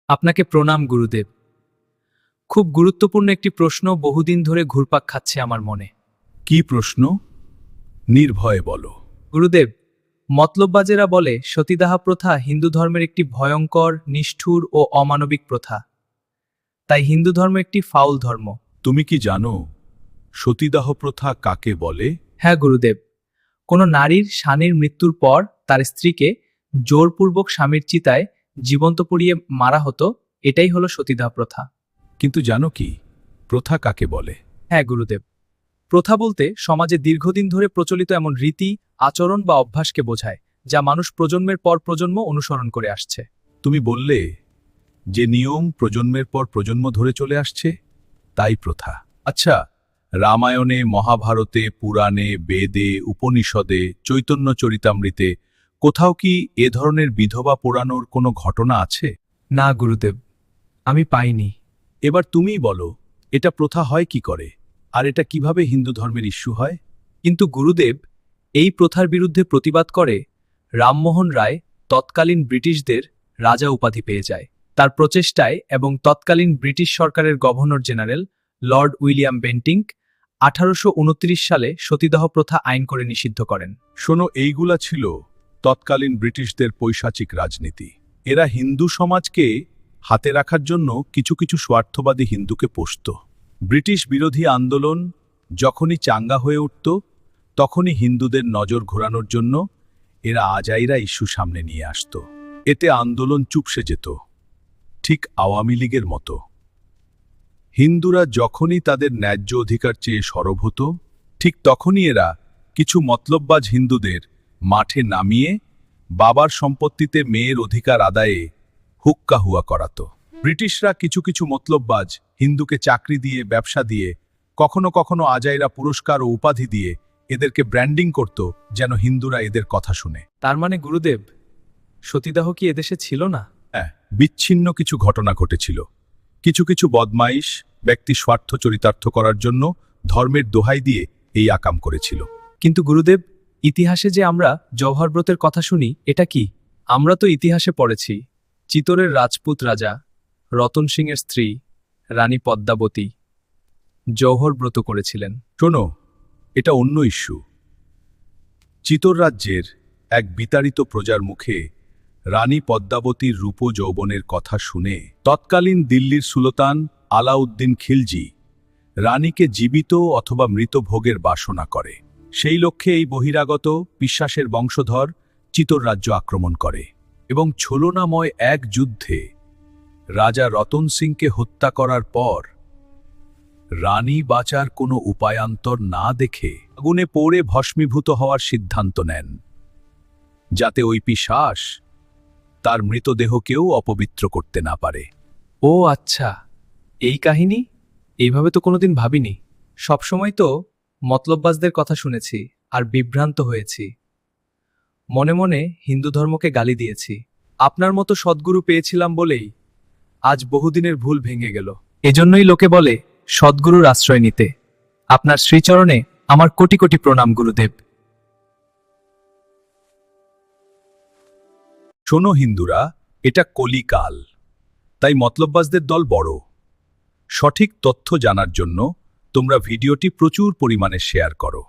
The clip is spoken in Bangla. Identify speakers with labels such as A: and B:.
A: আপনাকে প্রণাম গুরুদেব। খুব গুরুত্বপূর্ণ একটি প্রশ্ন বহুদিন ধরে ঘুরপাক খাচ্ছে আমার মনে।
B: কি প্রশ্ন? নির্ভয়ে বলো।
A: গুরুদেব, মতলববাজেরা বলে সতীদাহ প্রথা হিন্দু ধর্মের একটি ভয়ঙ্কর, নিষ্ঠুর ও অমানবিক প্রথা। তাই হিন্দু ধর্ম একটি ফাউল ধর্ম।
B: তুমি কি জানো সতীদাহ প্রথা কাকে বলে?
A: হ্যাঁ গুরুদেব, কোনো নারীর স্বামীর মৃত্যুর পর তার স্ত্রীকে জোরপূর্বক স্বামীর চিতায় জীবন্ত পুড়িয়ে মারা হতো, এটাই হলো সতীদাহ প্রথা।
B: কিন্তু জানো কি প্রথা কাকে বলে?
A: হ্যাঁ গুরুদেব, প্রথা বলতে সমাজে দীর্ঘদিন ধরে প্রচলিত এমন রীতি, আচরণ বা অভ্যাসকে বোঝায়, যা মানুষ প্রজন্মের পর প্রজন্ম অনুসরণ করে আসছে।
B: তুমি বললে যে নিয়ম প্রজন্মের পর প্রজন্ম ধরে চলে আসছে, তাই প্রথা। আচ্ছা, রামায়ণে, মহাভারতে, পুরাণে, বেদে, উপনিষদে, চৈতন্য চরিতামৃতে কোথাও কি এ ধরনের বিধবা পোড়ানোর কোনো ঘটনা আছে?
A: না গুরুদেব, আমি পাইনি।
B: এবার তুমিই বলো, এটা প্রথা হয় কি করে, আর এটা কিভাবে হিন্দু ধর্মের ইস্যু হয়?
A: কিন্তু গুরুদেব, এই প্রথার বিরুদ্ধে প্রতিবাদ করে রামমোহন রায় তৎকালীন ব্রিটিশদের রাজা উপাধি পেয়ে যায়। তার প্রচেষ্টায় এবং তৎকালীন ব্রিটিশ সরকারের governor general Lord William Bentinck 1829 সালে সতীদাহ প্রথা আইন করে নিষিদ্ধ করেন।
B: শোনো, এইগুলা ছিল তৎকালীন ব্রিটিশদের পৈশাচিক রাজনীতি। এরা হিন্দু সমাজকে হাতে রাখার জন্য কিছু কিছু স্বার্থবাদী হিন্দুকে পোষত। ব্রিটিশ বিরোধী আন্দোলন যখনই চাঙ্গা হয়ে উঠত, তখনই হিন্দুদের নজর ঘোরানোর জন্য এরা আজাইরা ইস্যু সামনে নিয়ে আসত। এতে আন্দোলন চুপসে যেত, ঠিক আওয়ামী লীগের মতো। হিন্দুরা যখনই তাদের ন্যায্য অধিকার চেয়ে সরব হতো, ঠিক তখনই এরা কিছু মতলববাজ হিন্দুদের মাঠে নামিয়ে বাবার সম্পত্তিতে মেয়ের অধিকার আদায়ে হুক্কা হুয়া করাত। ব্রিটিশরা কিছু কিছু মতলববাজ হিন্দুকে চাকরি দিয়ে, ব্যবসা দিয়ে, কখনো কখনো আজাইরা পুরস্কার ও উপাধি দিয়ে এদেরকে ব্র্যান্ডিং করত, যেন হিন্দুরা এদের কথা শুনে।
A: তার মানে গুরুদেব, সতীদাহ কি এদেশে ছিল না?
B: হ্যাঁ, বিচ্ছিন্ন কিছু ঘটনা ঘটেছিল। কিছু কিছু বদমাইশ ব্যক্তি স্বার্থ চরিতার্থ করার জন্য ধর্মের দোহাই দিয়ে এই আকাম করেছিল।
A: কিন্তু গুরুদেব, ইতিহাসে যে আমরা জওহর ব্রতের কথা শুনি, এটা কি? আমরা তো ইতিহাসে পড়েছি চিতোরের রাজপুত রাজা রতন সিংয়ের স্ত্রী রানী পদ্মাবতী জওহর ব্রত করেছিলেন।
B: শোনো, এটা অন্য ইস্যু। চিতোর রাজ্যের এক বিতাড়িত প্রজার মুখে রানী পদ্মাবতীর রূপ যৌবনের কথা শুনে তৎকালীন দিল্লির সুলতান আলাউদ্দিন খিলজি রানীকে জীবিত অথবা মৃত ভোগের বাসনা করে। সেই লক্ষ্যে এই বহিরাগত বিশ্বাসের বংশধর চিতোর রাজ্য আক্রমণ করে এবং ছলনাময় এক যুদ্ধে রাজা রতন সিংকে হত্যা করার পর রানী বাঁচার কোনো উপায়ান্তর না দেখে আগুনে পড়ে ভস্মীভূত হওয়ার সিদ্ধান্ত নেন, যাতে ওই পিশাচ তার মৃতদেহকেও অপবিত্র করতে না পারে।
A: ও আচ্ছা, এই কাহিনী? এইভাবে তো কোনোদিন ভাবিনি। সবসময় তো মতলববাজদের কথা শুনেছি আর বিভ্রান্ত হয়েছি। মনে মনে হিন্দু ধর্মকে গালি দিয়েছি। আপনার মতো সদ্গুরু পেয়েছিলাম বলেই আজ বহুদিনের ভুল ভেঙে গেল। এজন্যই লোকে বলে সদ্গুরুর আশ্রয় নিতে। আপনার শ্রীচরণে আমার কোটি কোটি প্রণাম গুরুদেব।
B: শোনো হিন্দুরা, এটা কলিকাল, তাই মতলববাজদের দল বড়। সঠিক তথ্য জানার জন্য তোমরা ভিডিওটি প্রচুর পরিমাণে শেয়ার করো।